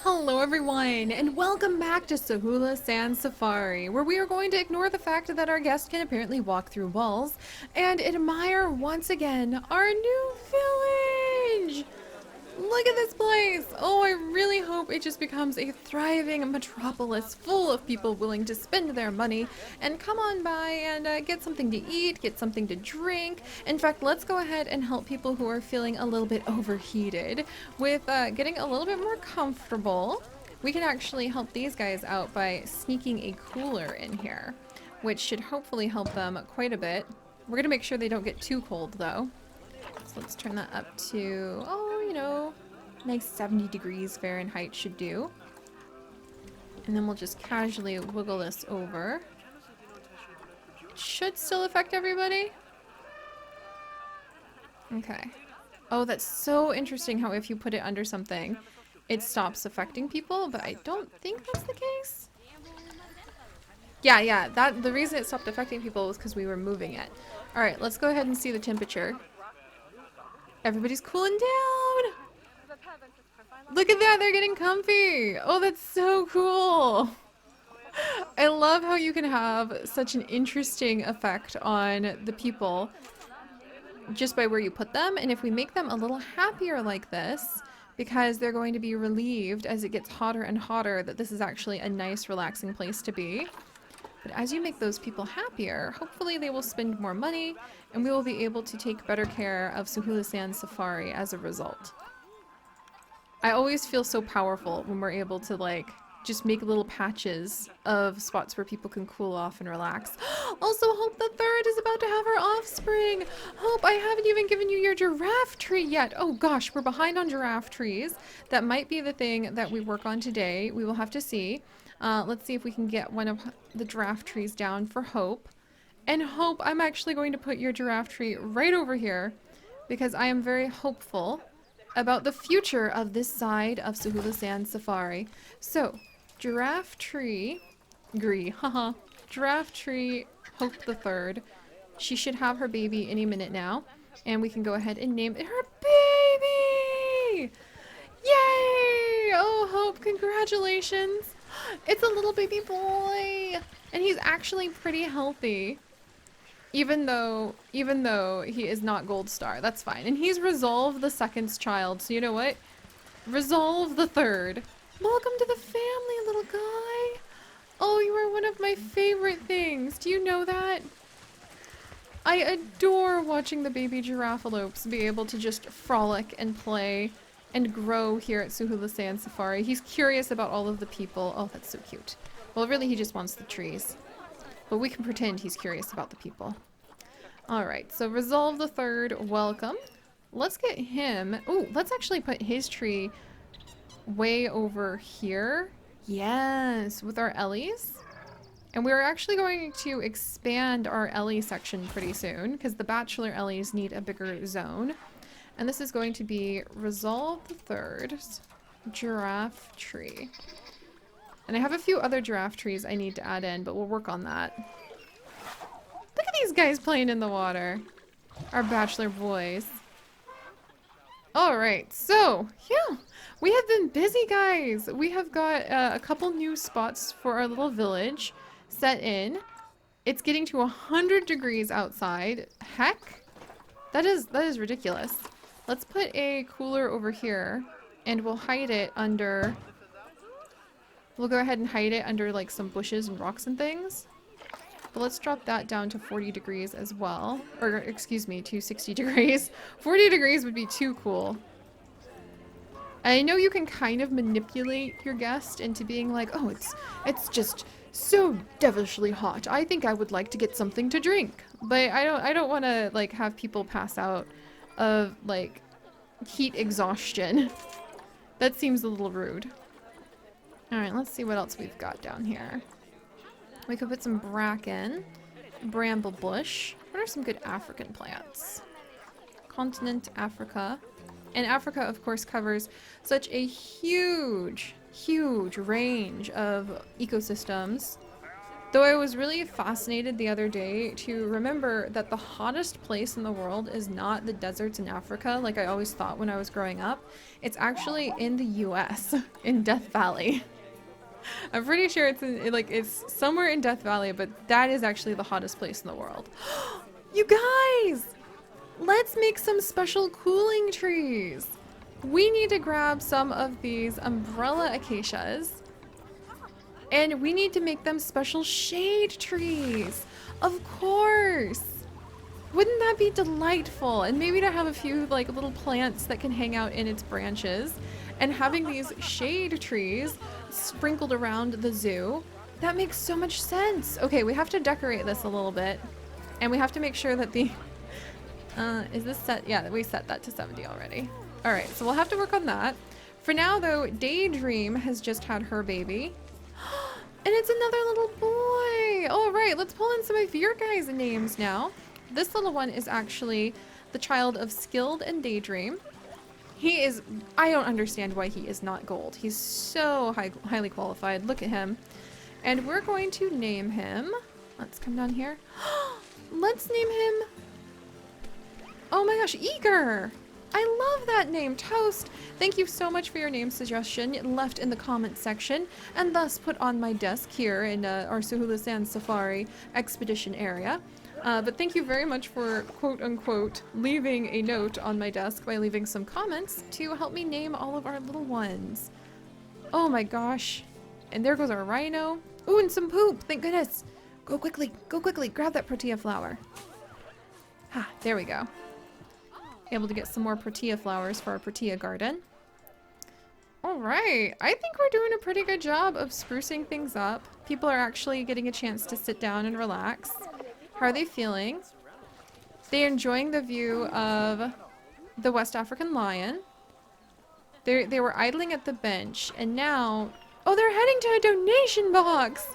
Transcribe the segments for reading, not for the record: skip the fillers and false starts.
Hello everyone, and welcome back to SAHULA Sand Safari, where we are going to ignore the fact that our guest can apparently walk through walls and admire once again our new village! Look at this place! Oh, I really hope it just becomes a thriving metropolis full of people willing to spend their money and come on by and get something to eat, get something to drink. In fact, let's go ahead and help people who are feeling a little bit overheated with getting a little bit more comfortable. We can actually help these guys out by sneaking a cooler in here, which should hopefully help them quite a bit. We're going to make sure they don't get too cold though. So let's turn that up to, oh, you know, nice 70 degrees Fahrenheit should do. And then we'll just casually wiggle this over. It should still affect everybody. Okay. Oh, that's so interesting how if you put it under something, it stops affecting people, but I don't think that's the case. Yeah, the reason it stopped affecting people was because we were moving it. Alright, let's go ahead and see the temperature. Everybody's cooling down! Look at that, they're getting comfy! Oh, that's so cool! I love how you can have such an interesting effect on the people just by where you put them, and if we make them a little happier like this, because they're going to be relieved as it gets hotter and hotter that this is actually a nice relaxing place to be. But as you make those people happier, hopefully they will spend more money, and we will be able to take better care of SAHULA Sand Safari as a result. I always feel so powerful when we're able to, like, just make little patches of spots where people can cool off and relax. Also, Hope the Third is about to have her offspring! Hope, I haven't even given you your giraffe tree yet! Oh gosh, we're behind on giraffe trees. That might be the thing that we work on today. We will have to see. Let's see if we can get one of the giraffe trees down for Hope. And Hope, I'm actually going to put your giraffe tree right over here because I am very hopeful about the future of this side of SAHULA Sand Safari. So, giraffe tree, haha, giraffe tree, Hope the Third. She should have her baby any minute now, and we can go ahead and name it her baby! Yay! Oh, Hope, congratulations! It's a little baby boy! And he's actually pretty healthy. Even though he is not Gold Star. That's fine. And he's Resolve the second's child. So you know what? Resolve the third. Welcome to the family, little guy. Oh, you are one of my favorite things. Do you know that? I adore watching the baby giraffalopes be able to just frolic and play and grow here at SAHULA Sand Safari. He's curious about all of the people. Oh, that's so cute. Well, really, he just wants the trees. But we can pretend he's curious about the people. Alright, so Resolve the Third, welcome. Let's get him... Oh, let's actually put his tree way over here. Yes, with our Ellies. And we're actually going to expand our Ellie section pretty soon, because the Bachelor Ellies need a bigger zone. And this is going to be Resolve the Third's giraffe tree. And I have a few other giraffe trees I need to add in, but we'll work on that. Look at these guys playing in the water. Our bachelor boys. Alright, so, yeah. We have been busy, guys. We have got a couple new spots for our little village set in. It's getting to 100 degrees outside. Heck. That is ridiculous. Let's put a cooler over here, and we'll hide it under... We'll go ahead and hide it under like some bushes and rocks and things. But let's drop that down to 40 degrees as well. Or, excuse me, to 60 degrees. 40 degrees would be too cool. I know you can kind of manipulate your guest into being like, oh, it's just so devilishly hot. I think I would like to get something to drink. But I don't want to like have people pass out of like heat exhaustion. That seems a little rude. Alright, let's see what else we've got down here. We could put some bracken, bramble bush. What are some good African plants? Continent Africa. And Africa, of course, covers such a huge range of ecosystems. Though I was really fascinated the other day to remember that the hottest place in the world is not the deserts in Africa, like I always thought when I was growing up. It's actually in the US, in Death Valley. I'm pretty sure it's it's somewhere in Death Valley, but that is actually the hottest place in the world. You guys! Let's make some special cooling trees. We need to grab some of these umbrella acacias. And we need to make them special shade trees. Of course. Wouldn't that be delightful? And maybe to have a few like little plants that can hang out in its branches. And having these shade trees sprinkled around the zoo. That makes so much sense. Okay, we have to decorate this a little bit. And we have to make sure that the... is this set? Yeah, we set that to 70 already. Alright, so we'll have to work on that. For now though, Daydream has just had her baby. And it's another little boy. All right, let's pull in some of your guys' names now. This little one is actually the child of Skilled and Daydream. He is, I don't understand why he is not gold. He's so highly qualified. Look at him. And we're going to name him. Let's come down here. Let's name him. Oh my gosh, Eager. I love that name, Toast. Thank you so much for your name suggestion left in the comment section and thus put on my desk here in our SAHULA Sand Safari expedition area. But thank you very much for quote unquote leaving a note on my desk by leaving some comments to help me name all of our little ones. Oh my gosh. And there goes our rhino. Ooh, and some poop, thank goodness. Go quickly, grab that protea flower. Ha, there we go. Able to get some more protea flowers for our protea garden. All right, I think we're doing a pretty good job of sprucing things up. People are actually getting a chance to sit down and relax. How are they feeling? They're enjoying the view of the West African lion. They were idling at the bench and now, oh, they're heading to a donation box.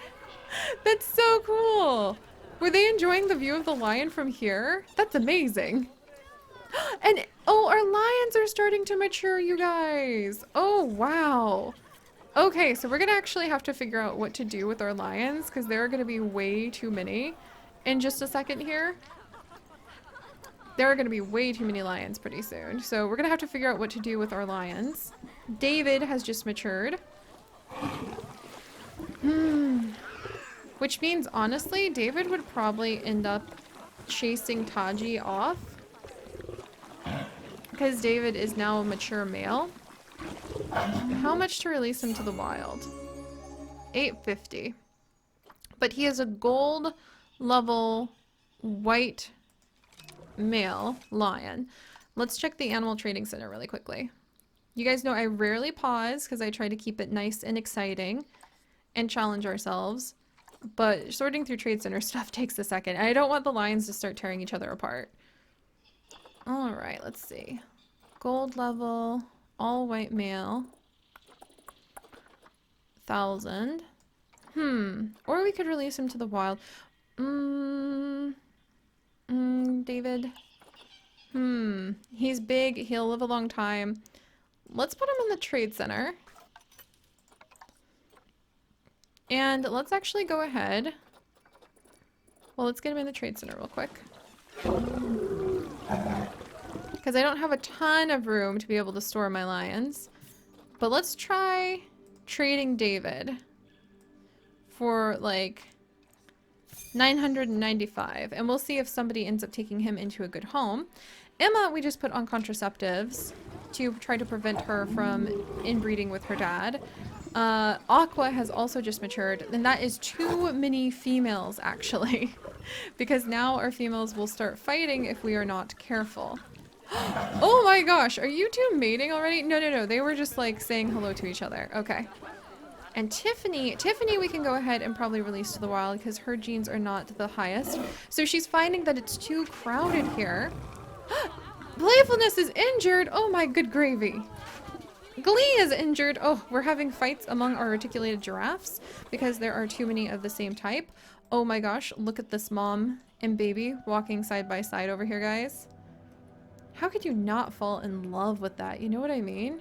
That's so cool. Were they enjoying the view of the lion from here? That's amazing. And oh, our lions are starting to mature, you guys. Oh, wow. Okay, so we're gonna actually have to figure out what to do with our lions because there are gonna be way too many in just a second here. There are gonna be way too many lions pretty soon. So we're gonna have to figure out what to do with our lions. David has just matured. Which means, honestly, David would probably end up chasing Taji off. Because David is now a mature male. How much to release him to the wild? 850. But he is a gold level white male lion. Let's check the animal trading center really quickly. You guys know I rarely pause because I try to keep it nice and exciting and challenge ourselves. But sorting through trade center stuff takes a second. I don't want the lions to start tearing each other apart. Alright, let's see. Gold level, all white male. 1,000. Or we could release him to the wild. David. He's big, he'll live a long time. Let's put him in the trade center. And let's actually go ahead. Well, let's get him in the trade center real quick. Because I don't have a ton of room to be able to store my lions. But let's try trading David for like 995. And we'll see if somebody ends up taking him into a good home. Emma, we just put on contraceptives to try to prevent her from inbreeding with her dad. Aqua has also just matured, and that is too many females actually. Because now our females will start fighting if we are not careful. Oh my gosh, are you two mating already? No, they were just like saying hello to each other. Okay. And Tiffany we can go ahead and probably release to the wild because her genes are not the highest. So she's finding that it's too crowded here. Playfulness is injured. Oh my good gravy. Glee is injured. Oh, we're having fights among our articulated giraffes because there are too many of the same type. Oh my gosh, look at this mom and baby walking side by side over here, guys. How could you not fall in love with that? You know what I mean?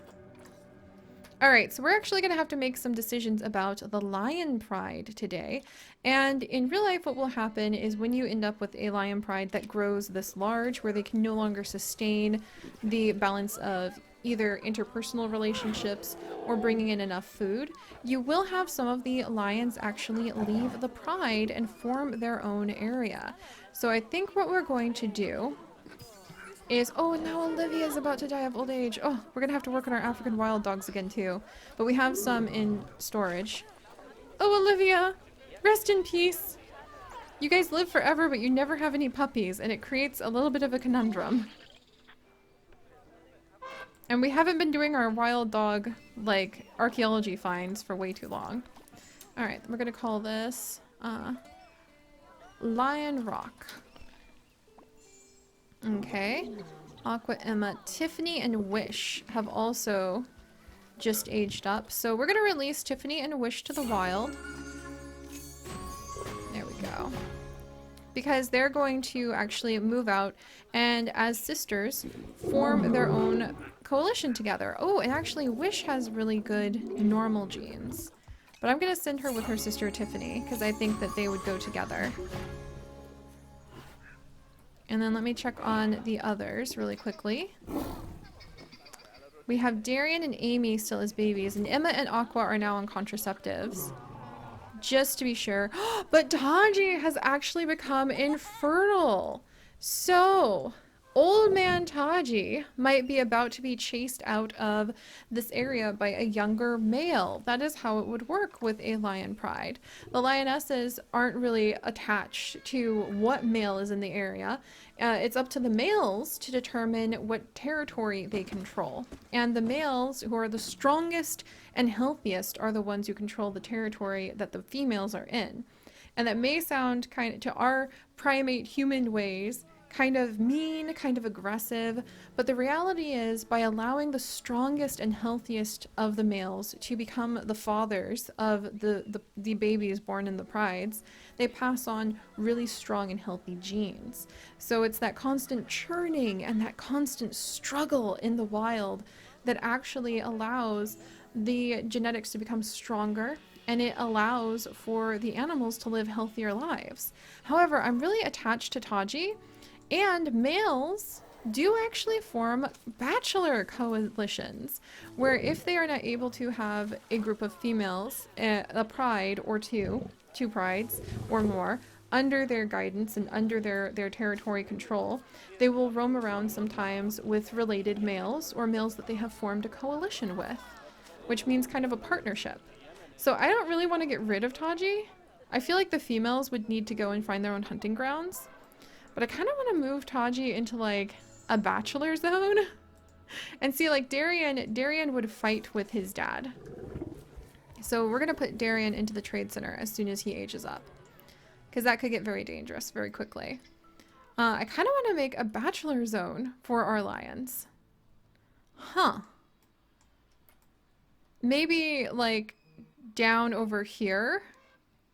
All right, so we're actually going to have to make some decisions about the lion pride today. And in real life, what will happen is when you end up with a lion pride that grows this large, where they can no longer sustain the balance of either interpersonal relationships or bringing in enough food, you will have some of the lions actually leave the pride and form their own area. So I think what we're going to do is, oh, now Olivia's about to die of old age. Oh, we're gonna have to work on our African wild dogs again too. But we have some in storage. Oh, Olivia, rest in peace. You guys live forever, but you never have any puppies, and it creates a little bit of a conundrum. And we haven't been doing our wild dog, like, archaeology finds for way too long. Alright, we're gonna call this, Lion Rock. Okay. Aqua, Emma, Tiffany, and Wish have also just aged up. So we're going to release Tiffany and Wish to the wild. There we go. Because they're going to actually move out and as sisters form their own coalition together. Oh, and actually Wish has really good normal genes. But I'm going to send her with her sister Tiffany because I think that they would go together. And then let me check on the others really quickly. We have Darian and Amy still as babies, and Emma and Aqua are now on contraceptives. Just to be sure. But Taji has actually become infertile. So, old man Taji might be about to be chased out of this area by a younger male. That is how it would work with a lion pride. The lionesses aren't really attached to what male is in the area. It's up to the males to determine what territory they control. And the males, who are the strongest and healthiest, are the ones who control the territory that the females are in. And that may sound kind of, to our primate human ways, kind of mean, kind of aggressive, but the reality is by allowing the strongest and healthiest of the males to become the fathers of the babies born in the prides, they pass on really strong and healthy genes. So it's that constant churning and that constant struggle in the wild that actually allows the genetics to become stronger, and it allows for the animals to live healthier lives. However, I'm really attached to Taji. And males do actually form bachelor coalitions, where if they are not able to have a group of females, a pride or two prides or more, under their guidance and under their territory control, they will roam around sometimes with related males or males that they have formed a coalition with, which means kind of a partnership. So I don't really want to get rid of Taji. I feel like the females would need to go and find their own hunting grounds. But I kind of want to move Taji into like a bachelor zone and see, like, Darian would fight with his dad. So we're going to put Darian into the trade center as soon as he ages up, because that could get very dangerous very quickly. I kind of want to make a bachelor zone for our lions. Huh. Maybe like down over here.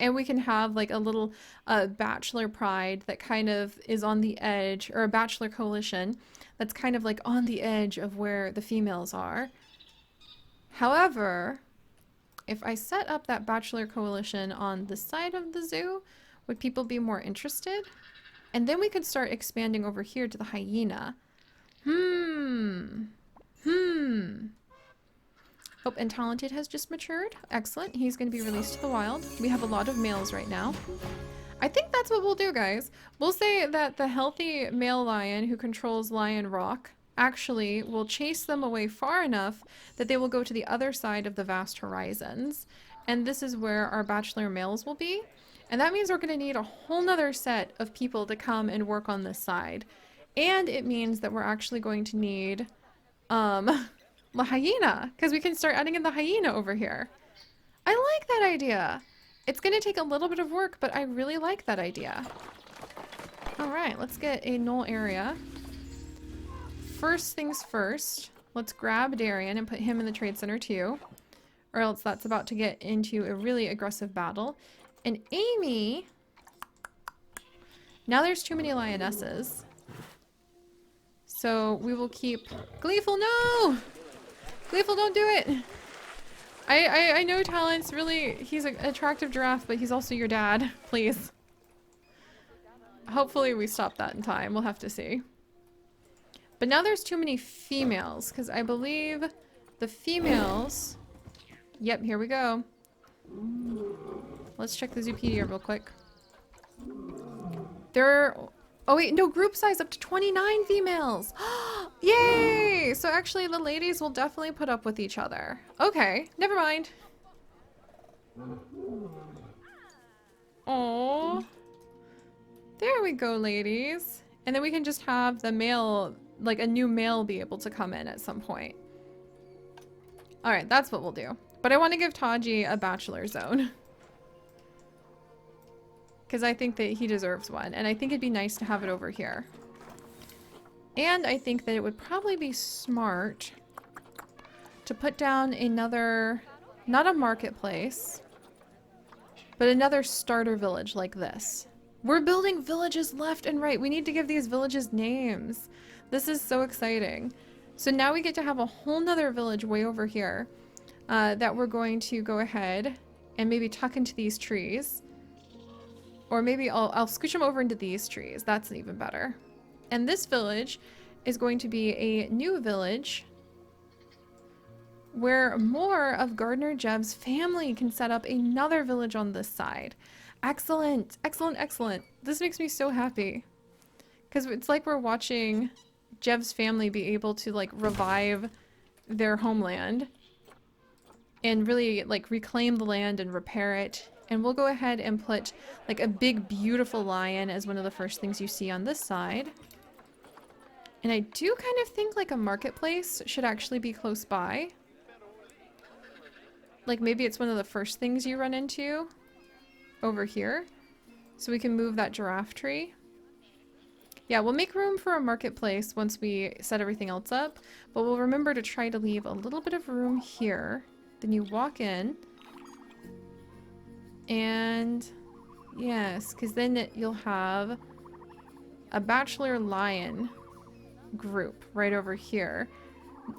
And we can have like a little bachelor pride that kind of is on the edge, or a bachelor coalition that's kind of like on the edge of where the females are. However, if I set up that bachelor coalition on the side of the zoo, would people be more interested? And then we could start expanding over here to the hyena. Oh, and Talented has just matured. Excellent. He's going to be released to the wild. We have a lot of males right now. I think that's what we'll do, guys. We'll say that the healthy male lion who controls Lion Rock actually will chase them away far enough that they will go to the other side of the vast horizons. And this is where our bachelor males will be. And that means we're going to need a whole nother set of people to come and work on this side. And it means that we're actually going to need, the hyena, because we can start adding in the hyena over here. I like that idea. It's going to take a little bit of work, but I really like that idea. All right, let's get a null area. First things first, let's grab Darian and put him in the trade center too, or else that's about to get into a really aggressive battle. And Amy, now there's too many lionesses, so we will keep Gleeful. No! Gleeful, don't do it! I know Talent's really, he's an attractive giraffe, but he's also your dad. Please. Hopefully we stop that in time. We'll have to see. But now there's too many females, because I believe the females... Yep, here we go. Let's check the Zoopedia real quick. There are... Oh wait, no, group size up to 29 females! Yay! So actually the ladies will definitely put up with each other. Okay, never mind. Oh, there we go, ladies. And then we can just have the male, like a new male, be able to come in at some point. Alright, that's what we'll do. But I want to give Taji a bachelor zone. Because I think that he deserves one. And I think it'd be nice to have it over here. And I think that it would probably be smart to put down another, not a marketplace, but another starter village like this. We're building villages left and right. We need to give these villages names. This is so exciting. So now we get to have a whole nother village way over here that we're going to go ahead and maybe tuck into these trees. Or maybe I'll scooch them over into these trees. That's even better. And this village is going to be a new village where more of Gardener Jev's family can set up another village on this side. Excellent, excellent, excellent. This makes me so happy. Because it's like we're watching Jev's family be able to like revive their homeland and really like reclaim the land and repair it. And we'll go ahead and put like a big beautiful lion as one of the first things you see on this side. And I do kind of think like a marketplace should actually be close by. Like maybe it's one of the first things you run into over here. So we can move that giraffe tree. Yeah, we'll make room for a marketplace once we set everything else up. But we'll remember to try to leave a little bit of room here. Then you walk in. And yes, because then you'll have a bachelor lion group right over here.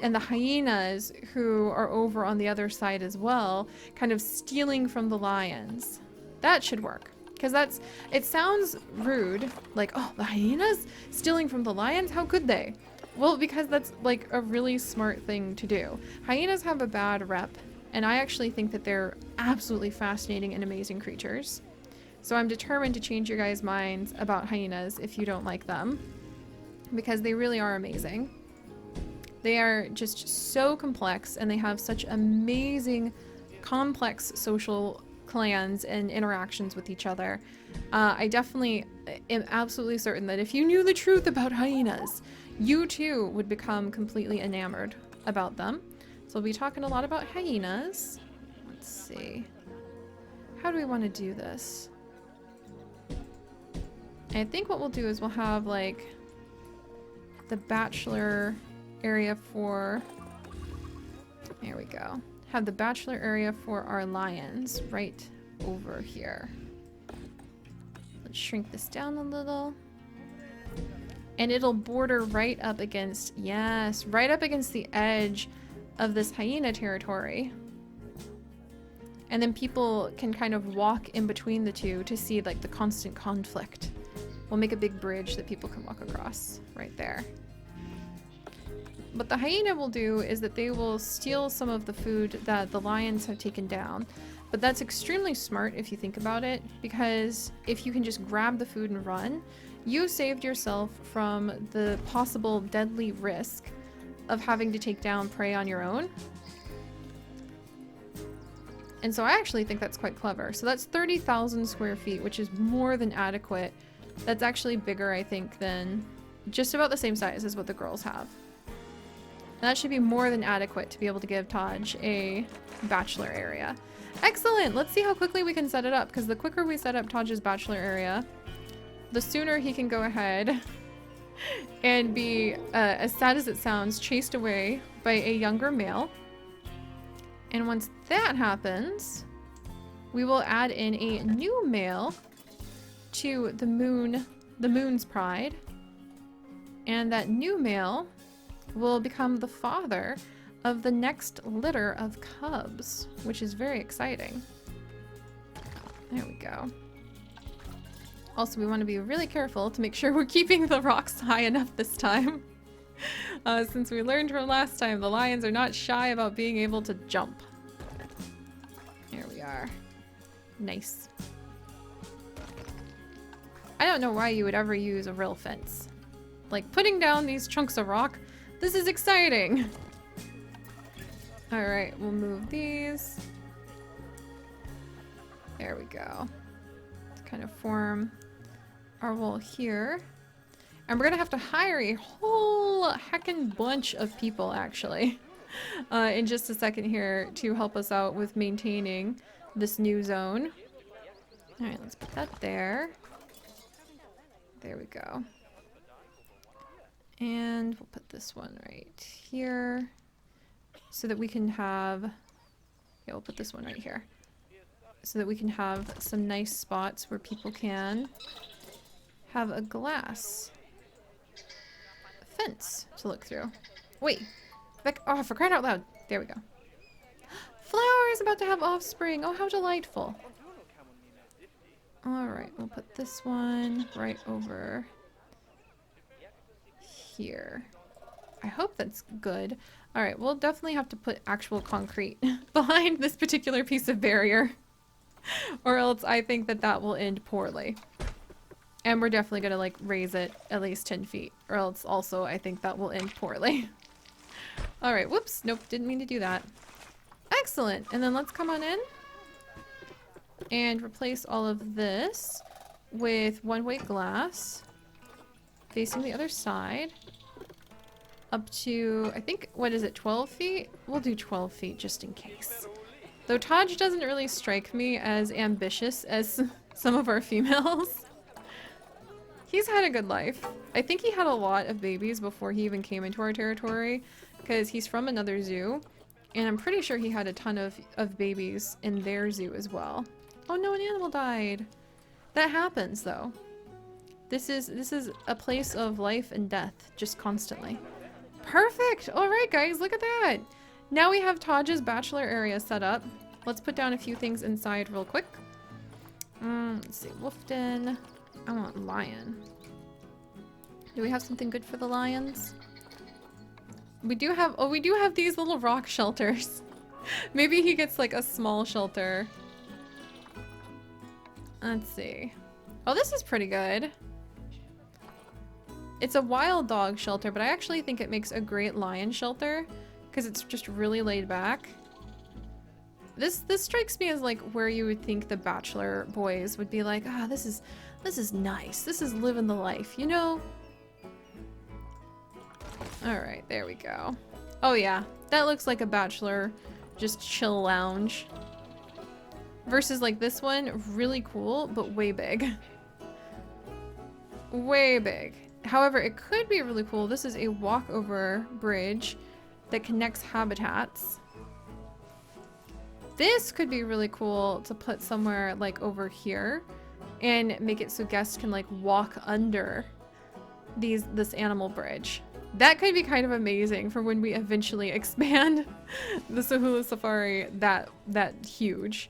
And the hyenas who are over on the other side as well, kind of stealing from the lions. That should work. Because it sounds rude. Like, oh, the hyenas stealing from the lions? How could they? Well, because that's like a really smart thing to do. Hyenas have a bad rep. And I actually think that they're absolutely fascinating and amazing creatures. So I'm determined to change your guys' minds about hyenas if you don't like them. Because they really are amazing. They are just so complex and they have such amazing, complex social clans and interactions with each other. I definitely am absolutely certain that if you knew the truth about hyenas, you too would become completely enamored about them. So we'll be talking a lot about hyenas. Let's see. How do we want to do this? I think what we'll do is we'll have like the bachelor area for... There we go. Have the bachelor area for our lions right over here. Let's shrink this down a little. And it'll border right up against... Yes, right up against the edge of this hyena territory. And then people can kind of walk in between the two to see like the constant conflict. We'll make a big bridge that people can walk across right there. What the hyena will do is that they will steal some of the food that the lions have taken down. But that's extremely smart if you think about it, because if you can just grab the food and run, you saved yourself from the possible deadly risk of having to take down prey on your own. And so I actually think that's quite clever. So that's 30,000 square feet, which is more than adequate. That's actually bigger, I think, than just about the same size as what the girls have. And that should be more than adequate to be able to give Taj a bachelor area. Excellent! Let's see how quickly we can set it up, because the quicker we set up Taj's bachelor area, the sooner he can go ahead and be, as sad as it sounds, chased away by a younger male. And once that happens, we will add in a new male to the moon's pride. And that new male will become the father of the next litter of cubs, which is very exciting. There we go. Also, we want to be really careful to make sure we're keeping the rocks high enough this time. Since we learned from last time, the lions are not shy about being able to jump. There we are. Nice. I don't know why you would ever use a real fence. Like, putting down these chunks of rock, this is exciting! Alright, we'll move these. There we go. Let's kind of form our wall here. And we're gonna have to hire a whole heckin' bunch of people, actually, in just a second here to help us out with maintaining this new zone. Alright, let's put that there. There we go. And we'll put this one right here so that we can have... Yeah, we'll put this one right here. So that we can have some nice spots where people can have a glass fence to look through. Wait. Oh, for crying out loud. There we go. Flower is about to have offspring. Oh, how delightful. Alright, we'll put this one right over here. I hope that's good. Alright, we'll definitely have to put actual concrete behind this particular piece of barrier. Or else I think that that will end poorly. And we're definitely gonna like raise it at least 10 feet. Or else also I think that will end poorly. Alright, whoops. Nope, didn't mean to do that. Excellent. And then let's come on in. And replace all of this with one-way glass. Facing the other side. Up to, I think, what is it, 12 feet? We'll do 12 feet just in case. Though Taj doesn't really strike me as ambitious as some of our females. He's had a good life. I think he had a lot of babies before he even came into our territory, because he's from another zoo, and I'm pretty sure he had a ton of babies in their zoo as well. Oh no, an animal died. That happens though. This is a place of life and death, just constantly. Perfect! Alright guys, look at that! Now we have Taj's bachelor area set up. Let's put down a few things inside real quick. Let's see, wolf den. I want lion. Do we have something good for the lions? We do have these little rock shelters. Maybe he gets like a small shelter. Let's see. Oh, this is pretty good. It's a wild dog shelter, but I actually think it makes a great lion shelter because it's just really laid back. This strikes me as like where you would think the bachelor boys would be like, ah, this is nice. This is living the life, you know? All right, there we go. Oh yeah, that looks like a bachelor just chill lounge. Versus like this one, really cool, but way big. Way big. However, it could be really cool. This is a walkover bridge that connects habitats. This could be really cool to put somewhere like over here and make it so guests can like walk under this animal bridge. That could be kind of amazing for when we eventually expand the SAHULA Safari that huge.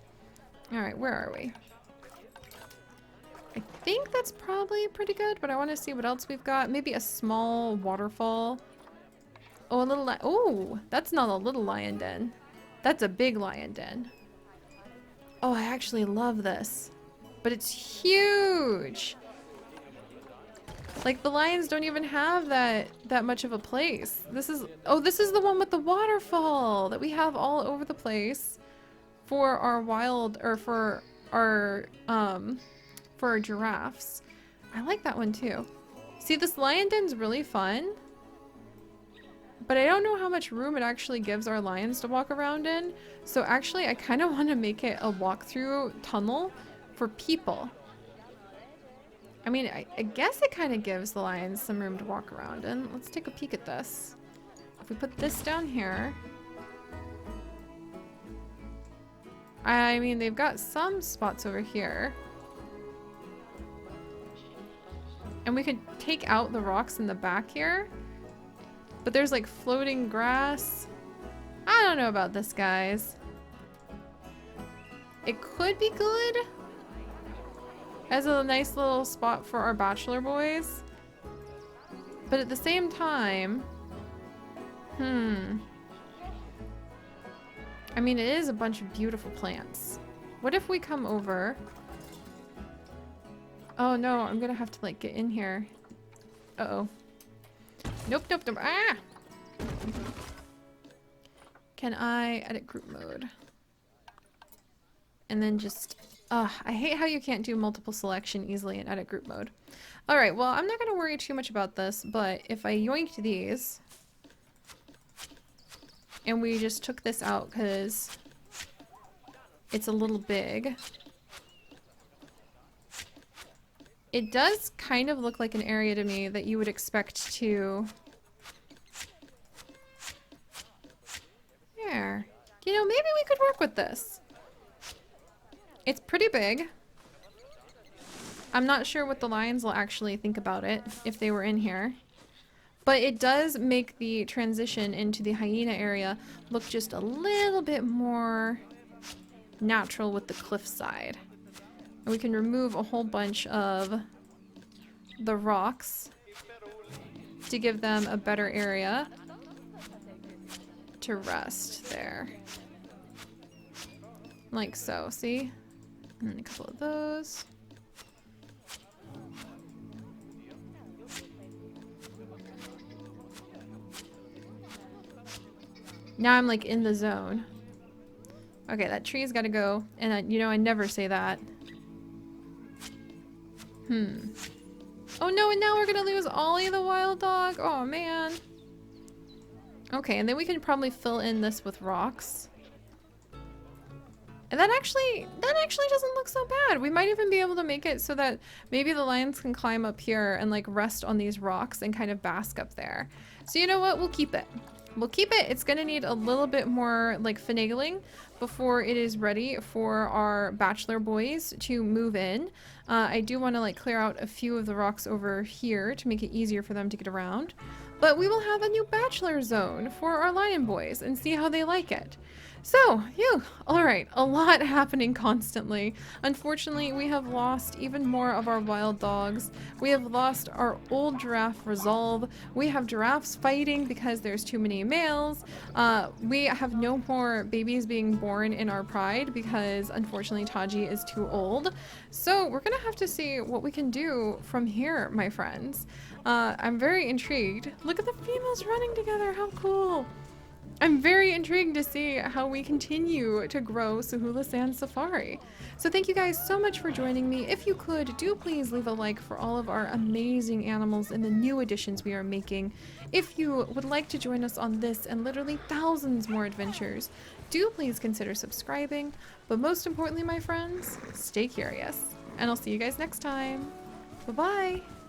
All right, where are we? I think that's probably pretty good, but I want to see what else we've got. Maybe a small waterfall. Oh, a little oh, that's not a little lion den. That's a big lion den. Oh, I actually love this. But it's huge. Like the lions don't even have that much of a place. This is the one with the waterfall that we have all over the place for our for our giraffes. I like that one too. See, this lion den's really fun, but I don't know how much room it actually gives our lions to walk around in. So actually, I kind of want to make it a walk-through tunnel for people. I mean, I guess it kind of gives the lions some room to walk around in. Let's take a peek at this. If we put this down here... I mean, they've got some spots over here. And we could take out the rocks in the back here. But there's like floating grass. I don't know about this, guys. It could be good as a nice little spot for our bachelor boys. But at the same time, I mean, it is a bunch of beautiful plants. What if we come over? Oh no, I'm gonna have to like get in here. Uh-oh. Nope, nope, nope. Ah! Can I edit group mode? And then just, I hate how you can't do multiple selection easily in edit group mode. Alright, well, I'm not gonna worry too much about this, but if I yoinked these, and we just took this out because it's a little big, it does kind of look like an area to me that you would expect to... There. You know, maybe we could work with this. It's pretty big. I'm not sure what the lions will actually think about it if they were in here. But it does make the transition into the hyena area look just a little bit more natural with the cliffside. And we can remove a whole bunch of the rocks to give them a better area to rest there. Like so, see? And then a couple of those. Now I'm like in the zone. Okay, that tree's gotta go. And you know, I never say that. Oh no, and now we're gonna lose Ollie the wild dog. Oh man. Okay, and then we can probably fill in this with rocks. And that actually doesn't look so bad. We might even be able to make it so that maybe the lions can climb up here and like rest on these rocks and kind of bask up there. So you know what? We'll keep it. We'll keep it. It's gonna need a little bit more like finagling before it is ready for our bachelor boys to move in. I do want to like clear out a few of the rocks over here to make it easier for them to get around. But we will have a new bachelor zone for our lion boys and see how they like it. So, alright, a lot happening constantly. Unfortunately, we have lost even more of our wild dogs. We have lost our old giraffe Resolve. We have giraffes fighting because there's too many males. We have no more babies being born in our pride because unfortunately Taji is too old. So we're gonna have to see what we can do from here, my friends. I'm very intrigued. Look at the females running together, how cool! I'm very intrigued to see how we continue to grow SAHULA Sand Safari. So thank you guys so much for joining me. If you could, do please leave a like for all of our amazing animals and the new additions we are making. If you would like to join us on this and literally thousands more adventures, do please consider subscribing. But most importantly, my friends, stay curious. And I'll see you guys next time. Bye-bye!